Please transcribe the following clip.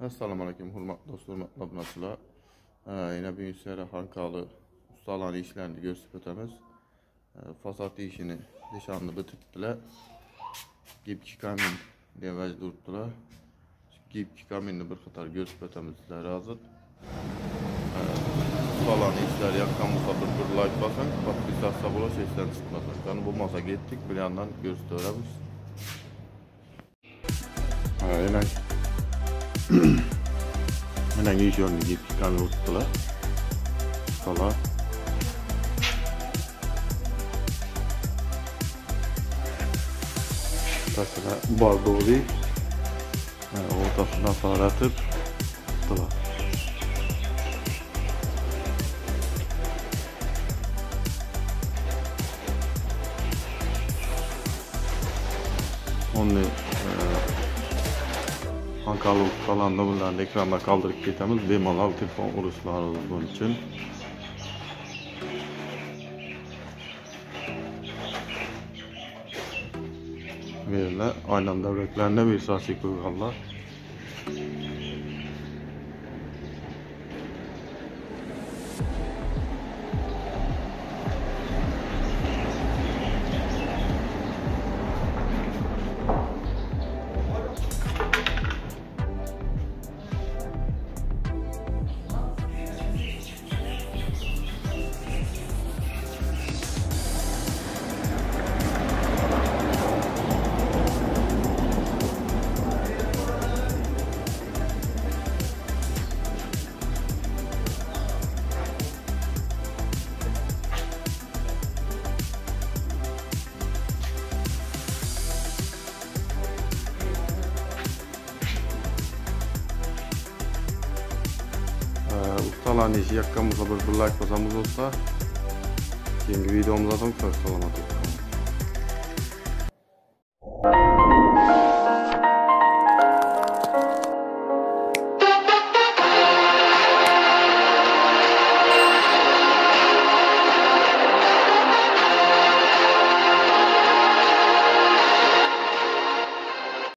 Assalomu alaykum, hurmatli do'stlar, hurmatli obunachilar. Yana bir seri Xankalı ustalarning ishlarini ko'rsatib o'tamiz. Fasad ishini nishonni bitiribdilar. Gipki kamin devaj turibdilar. Gipki kaminni bir qator ko'rsatib o'tamiz sizlarga hozir. Ustalarning ishlari yoqqan bo'lsa bir like bosing, podpisatsiya bo'lish esdan chiqmasin. Qani bo'lmasa ketdik, bir yandan ko'rsatib o'tamiz. Hemen geçiyorum gidip kamyon tuttular. Falan. Ortasına bardağı ortasına parlatıp tuttular. Onu Xankalı falan da bunların ekranda kaldırıp ketemiz. Bemalol telefon uruşlarımız bunun için. Verirler. Aynen devletlerine bir sahip koyarlar. Ustalarning ishi yoqqan bo'lsa bir like bosamız olsa, keyingi videomuzda salomat bo'ling.